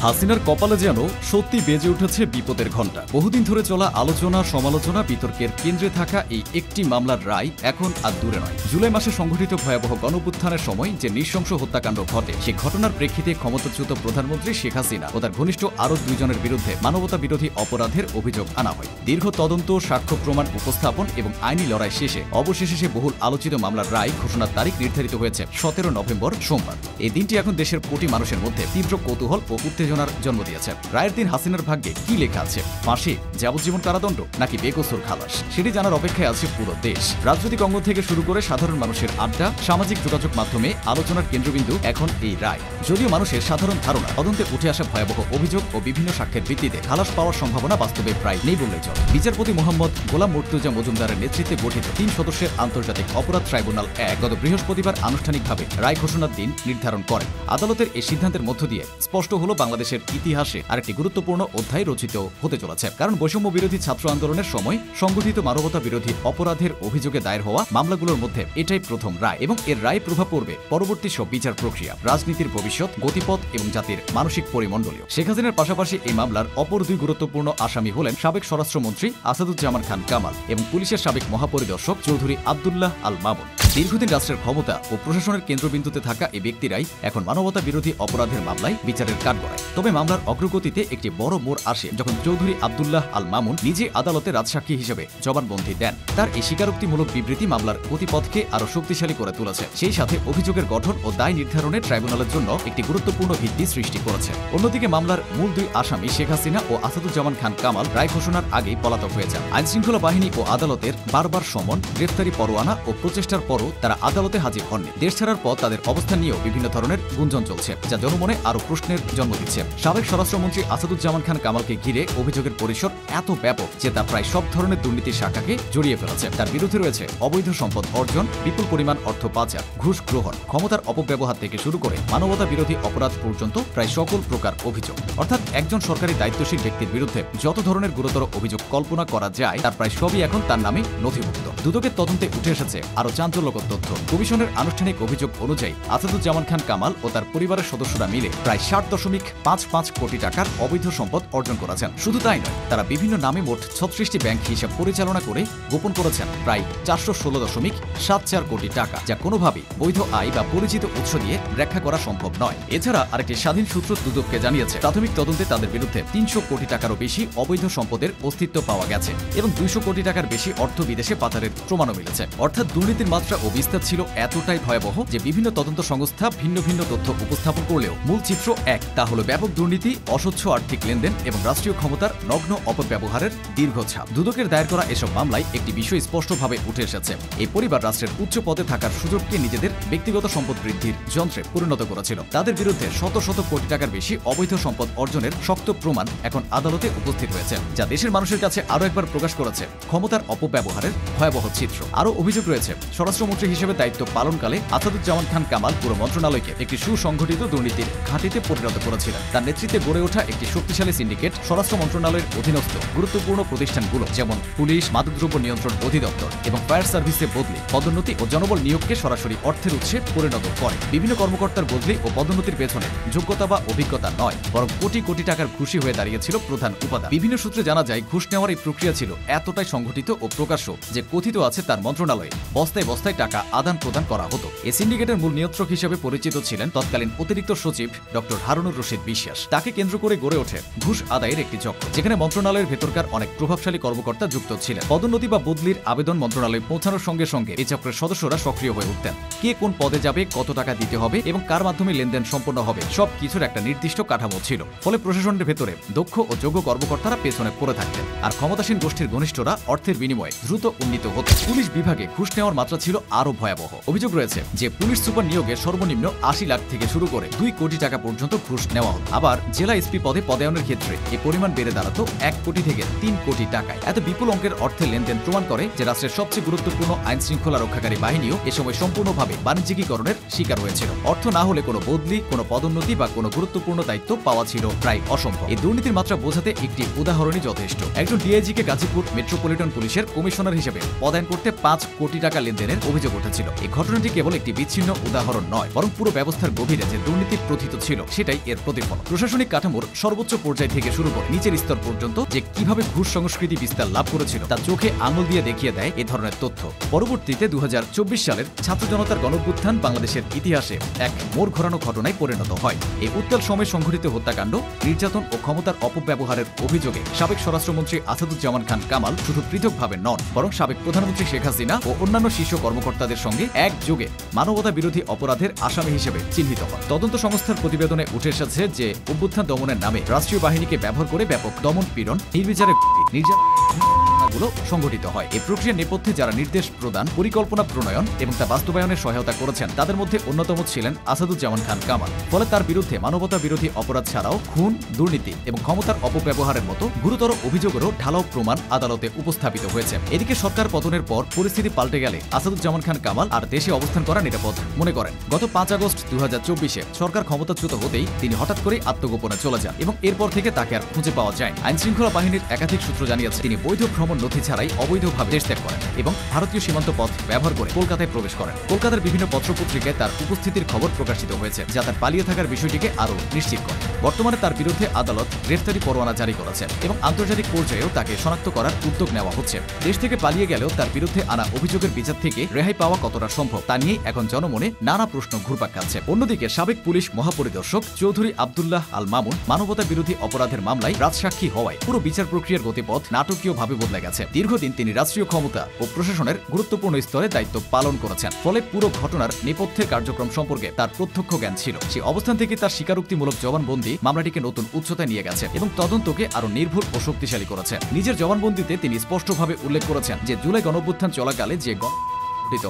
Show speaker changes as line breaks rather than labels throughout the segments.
হাসিনার কপালে যেন সত্যি বেজে উঠেছে বিপদের ঘণ্টা। বহুদিন ধরে চলা আলোচনা সমালোচনা বিতর্কের কেন্দ্রে থাকা এই একটি মামলার রায় এখন আর দূরে নয়। জুলাই মাসে সংঘটিত ভয়াবহ গণঅভ্যুত্থানের সময় যে নৃশংস হত্যাকাণ্ড ঘটে, সে ঘটনার প্রেক্ষিতে ক্ষমতাচ্যুত প্রধানমন্ত্রী শেখ হাসিনা ও তার ঘনিষ্ঠ আরও দুইজনের বিরুদ্ধে মানবতা বিরোধী অপরাধের অভিযোগ আনা হয়। দীর্ঘ তদন্ত, সাক্ষ্য প্রমাণ উপস্থাপন এবং আইনি লড়াই শেষে অবশেষে সে বহুল আলোচিত মামলার রায় ঘোষণার তারিখ নির্ধারিত হয়েছে 17 নভেম্বর সোমবার। এই দিনটি এখন দেশের কোটি মানুষের মধ্যে তীব্র কৌতূহল ও উত্তেজনার জন্ম দিয়েছে। রায়ের দিন হাসিনার ভাগ্যে কি লেখা আছে? ফাঁসি, যাবজ্জীবন কারাদণ্ড নাকি বেকসুর খালাস? সেটি জানার অপেক্ষায় আছে পুরো দেশ। রাজনৈতিক অঙ্গন থেকে শুরু করে সাধারণ মানুষের আড্ডা, সামাজিক যোগাযোগ মাধ্যমে আলোচনার কেন্দ্রবিন্দু এখন এই রায়। যদিও মানুষের সাধারণ ধারণা, তদন্তে উঠে আসা ভয়াবহ অভিযোগ ও বিভিন্ন সাক্ষ্যের ভিত্তিতে খালাস পাওয়ার সম্ভাবনা বাস্তবে প্রায় নেই বললেই চলে। বিচারপতি মোহাম্মদ গোলাম মুর্তুজা মজুমদারের নেতৃত্বে গঠিত 3 সদস্যের আন্তর্জাতিক অপরাধ ট্রাইব্যুনাল 1 গত বৃহস্পতিবার আনুষ্ঠানিকভাবে রায় ঘোষণার দিন নির্ধারণ করেন। আদালতের এই সিদ্ধান্তের মধ্য দিয়ে স্পষ্ট হলো বাংলাদেশের ইতিহাসে আরেকটি গুরুত্বপূর্ণ অধ্যায় রচিত হতে চলেছে। কারণ বৈষম্য বিরোধী ছাত্র আন্দোলনের সময় সংগঠিত মানবতা বিরোধী অপরাধের অভিযোগে দায়ের হওয়া মামলাগুলোর মধ্যে এটাই প্রথম রায়, এবং এর রায় প্রভাব পড়বে পরবর্তী সব বিচার প্রক্রিয়া, রাজনীতির ভবিষ্যৎ, গতিপথ এবং জাতির মানসিক পরিমণ্ডলীয়। শেখ হাসিনার পাশাপাশি এই মামলার অপর 2 গুরুত্বপূর্ণ আসামি হলেন সাবেক স্বরাষ্ট্রমন্ত্রী আসাদুজ্জামান খান কামাল এবং পুলিশের সাবেক মহাপরিদর্শক চৌধুরী আব্দুল্লাহ আল মামুন। দীর্ঘদিন রাষ্ট্রের ক্ষমতা ও প্রশাসনের কেন্দ্রবিন্দুতে থাকা এই ব্যক্তিরাই এখন মানবতা বিরোধী অপরাধের মামলায় বিচারের কাঠগড়ায়। তবে মামলার অগ্রগতিতে একটি বড় মোড় আসে যখন চৌধুরী আব্দুল্লাহ আল মামুন নিজে আদালতে রাজসাক্ষী হিসেবে জবানবন্দি দেন। তার এই স্বীকারোক্তিমূলক বিবৃতি মামলার গতিপথকে আরও শক্তিশালী করে তুলেছে, সেই সাথে অভিযোগের গঠন ও দায় নির্ধারণে ট্রাইব্যুনালের জন্য একটি গুরুত্বপূর্ণ ভিত্তি সৃষ্টি করেছে। অন্যদিকে মামলার মূল 2 আসামি শেখ হাসিনা ও আসাদুজ্জামান খান কামাল রায় ঘোষণার আগেই পলাতক হয়ে যান। আইনশৃঙ্খলা বাহিনী ও আদালতের বারবার সমন, গ্রেফতারি পরোয়ানা ও প্রচেষ্টার পরও তারা আদালতে হাজির হননি। দেশ ছাড়ার পর তাদের অবস্থান নিয়েও বিভিন্ন ধরনের গুঞ্জন চলছে, যা জনমনে আরও প্রশ্নের জন্ম দিচ্ছে। সাবেক স্বরাষ্ট্রমন্ত্রী আসাদুজ্জামান খান কামালকে ঘিরে অভিযোগের পরিসর এত ব্যাপক যে তা প্রায় সব ধরনের দুর্নীতির শাখাকে জড়িয়ে ফেলেছে। তার বিরুদ্ধে রয়েছে অবৈধ সম্পদ অর্জন, বিপুল পরিমাণ অর্থ পাচার, ঘুষ গ্রহণ, ক্ষমতার অপব্যবহার থেকে শুরু করে মানবতা বিরোধী অপরাধ পর্যন্ত প্রায় সকল প্রকার অভিযোগ। অর্থাৎ একজন সরকারি দায়িত্বশীল ব্যক্তির বিরুদ্ধে যত ধরনের গুরুতর অভিযোগ কল্পনা করা যায় তার প্রায় সবই এখন তার নামে নথিভুক্ত। দুদকের তদন্তে উঠে এসেছে আরও চাঞ্চল্যকর তথ্য। কমিশনের আনুষ্ঠানিক অভিযোগ অনুযায়ী আসাদুজ্জামান খান কামাল ও তার পরিবারের সদস্যরা মিলে প্রায় 60.55 কোটি টাকার অবৈধ সম্পদ অর্জন করেছেন। শুধু তাই নয়, তারা বিভিন্ন নামে মোট 36টি ব্যাংক হিসাব পরিচালনা করে গোপন করেছেন প্রায় 416.74 কোটি টাকা, যা কোনোভাবেই বৈধ আয় বা পরিচিত উৎস দিয়ে ব্যাখ্যা করা সম্ভব নয়। এছাড়া আরেকটি স্বাধীন সূত্র দুদককে জানিয়েছে প্রাথমিক তদন্তে তাদের বিরুদ্ধে 300 কোটি টাকারও বেশি অবৈধ সম্পদের অস্তিত্ব পাওয়া গেছে এবং 200 কোটি টাকার বেশি অর্থ বিদেশে পাচারের প্রমাণও মিলেছে। অর্থাৎ দুর্নীতির মাত্রা ও বিস্তার ছিল এতটাই ভয়াবহ যে বিভিন্ন তদন্ত সংস্থা ভিন্ন ভিন্ন তথ্য উপস্থাপন করলেও মূল চিত্র এক, তা হলো ব্যাপক দুর্নীতি, অস্বচ্ছ আর্থিক লেনদেন এবং রাষ্ট্রীয় ক্ষমতার নগ্ন অপব্যবহারের দীর্ঘ ছাপ। দুদকের দায়ের করা এসব মামলায় একটি বিষয় স্পষ্টভাবে উঠে এসেছে। এই পরিবার রাষ্ট্রের উচ্চ পদে থাকার সুযোগকে নিজেদের ব্যক্তিগত সম্পদ বৃদ্ধির যন্ত্রে পরিণত করেছিল। তাদের বিরুদ্ধে শত শত কোটি টাকার বেশি অবৈধ সম্পদ অর্জনের শক্ত প্রমাণ এখন আদালতে উপস্থিত হয়েছে, যা দেশের মানুষের কাছে আরও একবার প্রকাশ করেছে ক্ষমতার অপব্যবহারের ভয়াবহ চিত্র। আরও অভিযোগ রয়েছে স্বরাষ্ট্রমন্ত্রী হিসেবে দায়িত্ব পালনকালে আসাদুজ্জামান খান কামাল পুরো মন্ত্রণালয়কে একটি সুসংগঠিত দুর্নীতির ঘাঁটিতে পরিণত করেছিলেন। তার নেতৃত্বে গড়ে ওঠা একটি শক্তিশালী সিন্ডিকেট স্বরাষ্ট্র মন্ত্রণালয়ের অধীনস্থ গুরুত্বপূর্ণ প্রতিষ্ঠানগুলো যেমন পুলিশ, মাদকদ্রব্য নিয়ন্ত্রণ অধিদপ্তর এবং ফায়ার সার্ভিসে বদলি, পদোন্নতি ও জনবল নিয়োগকে সরাসরি অর্থের উৎসে পরিণত করে। বিভিন্ন কর্মকর্তার বদলি ও পদোন্নতির পেছনে যোগ্যতা বা অভিজ্ঞতা নয়, বরং কোটি কোটি টাকার ঘুষই হয়ে দাঁড়িয়েছিল প্রধান উপাদান। বিভিন্ন সূত্রে জানা যায় ঘুষ নেওয়ার এই প্রক্রিয়া ছিল এতটাই সংগঠিত ও প্রকাশ্য যে কথিত আছে তার মন্ত্রণালয়ে বস্তায় বস্তায় টাকা আদান প্রদান করা হতো। এই সিন্ডিকেটের মূল নিয়ন্ত্রক হিসেবে পরিচিত ছিলেন তৎকালীন অতিরিক্ত সচিব ডক্টর হারুনুর রশিদ বিশ্বাস। তাকে কেন্দ্র করে গড়ে ওঠে ঘুষ আদায়ের একটি চক্র, যেখানে মন্ত্রণালয়ের ভেতরকার অনেক প্রভাবশালী কর্মকর্তা যুক্ত ছিলেন। পদোন্নতি বা বদলির আবেদন মন্ত্রণালয়ে পৌঁছানোর সঙ্গে সঙ্গে এই চক্রের সদস্যরা সক্রিয় হয়ে উঠতেন। কে কোন পদে যাবে, কত টাকা দিতে হবে এবং কার মাধ্যমে লেনদেন সম্পন্ন হবে, সব কিছুর একটা নির্দিষ্ট কাঠামো ছিল। ফলে প্রশাসনের ভেতরে দক্ষ ও যোগ্য কর্মকর্তারা পেছনে পড়ে থাকতেন, আর ক্ষমতাসীন গোষ্ঠীর ঘনিষ্ঠরা অর্থের বিনিময়ে দ্রুত উন্নীত হতেন। পুলিশ বিভাগে ঘুষ নেওয়ার মাত্রা ছিল আরও ভয়াবহ। অভিযোগ রয়েছে যে পুলিশ সুপার নিয়োগে সর্বনিম্ন 80 লাখ থেকে শুরু করে 2 কোটি টাকা পর্যন্ত ঘুষ নেওয়া হতো। আবার জেলা এসপি পদে পদায়নের ক্ষেত্রে এই পরিমাণ বেড়ে দাঁড়াতো 1 কোটি থেকে 3 কোটি টাকায়। এত বিপুল অঙ্কের অর্থের লেনদেন প্রমাণ করে যে রাষ্ট্রের সবচেয়ে গুরুত্বপূর্ণ আইন শৃঙ্খলা রক্ষাকারী বাহিনীও এ সময় সম্পূর্ণভাবে বাণিজ্যিকীকরণের শিকার হয়েছিল। অর্থ না হলে কোনো বদলি, কোনো পদোন্নতি বা কোনো গুরুত্বপূর্ণ দায়িত্ব পাওয়া ছিল প্রায় অসম্ভব। এই দুর্নীতির মাত্রা বোঝাতে একটি উদাহরণই যথেষ্ট। একজন ডিআইজিকে গাজীপুর মেট্রোপলিটন পুলিশের কমিশনার হিসেবে পদায়ন করতে 5 কোটি টাকা লেনদেনের অভিযোগ উঠেছিল। এই ঘটনাটি কেবল একটি বিচ্ছিন্ন উদাহরণ নয়, বরং পুরো ব্যবস্থার গভীরে যে দুর্নীতি প্রথিত ছিল সেটাই এর প্রতিফলন। প্রশাসনিক কাঠামোর সর্বোচ্চ পর্যায় থেকে শুরু করে নিচের স্তর পর্যন্ত যে কিভাবে ঘুষ সংস্কৃতি বিস্তার লাভ করেছিল তা চোখে আঙুল দিয়ে দেখিয়ে দেয় এ ধরনের তথ্য। পরবর্তীতে 2024 সালের ছাত্র জনতার গণঅভ্যুত্থান বাংলাদেশের ইতিহাসে এক মোড় ঘোরানো ঘটনায় পরিণত হয়। এই উত্তাল সময়ে সংঘটিত হত্যাকাণ্ড, নির্যাতন ও ক্ষমতার অপব্যবহারের অভিযোগে সাবেক স্বরাষ্ট্রমন্ত্রী আসাদুজ্জামান খান কামাল শুধু পৃথকভাবে নন, বরং সাবেক প্রধানমন্ত্রী শেখ হাসিনা ও অন্যান্য শীর্ষ কর্মকর্তাদের সঙ্গে একযোগে মানবতা বিরোধী অপরাধের আসামি হিসেবে চিহ্নিত হন। তদন্ত সংস্থার প্রতিবেদনে উঠে এসেছে যে অভ্যুত্থান দমনের নামে রাষ্ট্রীয় বাহিনীকে ব্যবহার করে ব্যাপক দমন পীড়ন, নির্বিচারে নির্যাতনগুলো সংঘটিত হয়। এই প্রক্রিয়ার নেপথ্যে যারা নির্দেশ প্রদান, পরিকল্পনা প্রণয়ন এবং তা বাস্তবায়নে সহায়তা করেছেন তাদের মধ্যে অন্যতম ছিলেন আসাদুজ্জামান খান কামাল। ফলে তার বিরুদ্ধে মানবতা বিরোধী অপরাধ ছাড়াও খুন, দুর্নীতি এবং ক্ষমতার অপব্যবহারের মতো গুরুতর অভিযোগেরও ঢালাও প্রমাণ আদালতে উপস্থাপিত হয়েছে। এদিকে সরকার পতনের পর পরিস্থিতি পাল্টে গেলে আসাদুজ্জামান খান কামাল আর দেশে অবস্থান করা নিরাপদ মনে করেন। গত 5 আগস্ট 2024-এ সরকার ক্ষমতাচ্যুত হতেই তিনি হঠাৎ করে আত্মগোপনে চলে যান এবং এরপর থেকে তাকে আর খুঁজে পাওয়া যায়। আইন শৃঙ্খলা বাহিনীর একাধিক সূত্র জানিয়েছে তিনি বৈধ ভ্রমণ নথি ছাড়াই অবৈধভাবে দেশ ত্যাগ করেন এবং ভারতীয় সীমান্ত পথ ব্যবহার করে কলকাতায় প্রবেশ করেন। কলকাতার বিভিন্ন পত্রপত্রিকায় তার উপস্থিতির খবর প্রকাশিত হয়েছে, যা তার পালিয়ে থাকার বিষয়টিকে আরও নিশ্চিত করে। বর্তমানে তার বিরুদ্ধে আদালত গ্রেফতারি পরোয়ানা জারি করেছে এবং আন্তর্জাতিক পর্যায়েও তাকে শনাক্ত করার উদ্যোগ নেওয়া হচ্ছে। দেশ থেকে পালিয়ে গেলেও তার বিরুদ্ধে আনা অভিযোগের বিচার থেকে রেহাই পাওয়া কতটা সম্ভব তা নিয়েই এখন জনমনে নানা প্রশ্ন ঘুরপাক খাচ্ছে। অন্যদিকে সাবেক পুলিশ মহাপরিদর্শক চৌধুরী আব্দুল্লাহ আল মামুন মানবতা বিরোধী অপরাধের মামলায় রাজসাক্ষী হওয়ায় পুরো বিচার প্রক্রিয়ার গতিপথ নাটকীয়ভাবে বদলে গেছে। দীর্ঘদিন তিনি রাষ্ট্রীয় ক্ষমতা ও প্রশাসনের গুরুত্বপূর্ণ স্তরে দায়িত্ব পালন করেছেন, ফলে পুরো ঘটনার নেপথ্যের কার্যক্রম সম্পর্কে তার প্রত্যক্ষ জ্ঞান ছিল। সেই অবস্থান থেকে তার স্বীকারোক্তিমূলক জবানবন্দি মামলাটিকে নতুন উচ্চতায় নিয়ে গেছে এবং তদন্তকে আরো নির্ভুল ও শক্তিশালী করেছে। নিজের জবানবন্দিতে তিনি স্পষ্টভাবে উল্লেখ করেছেন যে জুলাই গণঅভ্যুত্থান চলাকালে যে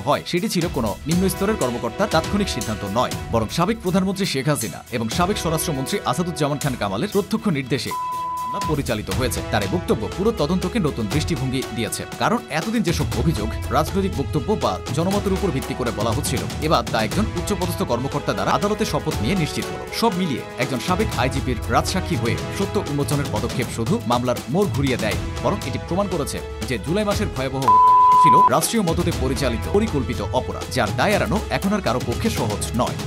হয় সেটি ছিল কোনো নিম্ন স্তরের কর্মকর্তার তাৎক্ষণিক সিদ্ধান্ত নয়, বরং সাবেক প্রধানমন্ত্রী শেখ হাসিনা এবং সাবেক স্বরাষ্ট্রমন্ত্রী আসাদুজ্জামান খান কামালের প্রত্যক্ষ নির্দেশে পরিচালিত হয়েছে। তার এই বক্তব্য পুরো তদন্তকে নতুন দৃষ্টিভঙ্গি দিয়েছে, কারণ এতদিন যেসব অভিযোগ রাজনৈতিক বক্তব্য বা জনমতের উপর ভিত্তি করে বলা হচ্ছিল, এবার তা একজন উচ্চপদস্থ কর্মকর্তা দ্বারা আদালতে শপথ নিয়ে নিশ্চিত হল। সব মিলিয়ে একজন সাবেক আইজিপির রাজসাক্ষী হয়ে সত্য উন্মোচনের পদক্ষেপ শুধু মামলার মোড় ঘুরিয়ে দেয়, বরং এটি প্রমাণ করেছে যে জুলাই মাসের ভয়াবহ ছিল রাষ্ট্রীয় মদতে পরিচালিত পরিকল্পিত অপরাধ, যার দায় এড়ানো এখন আর কারো পক্ষে সহজ নয়।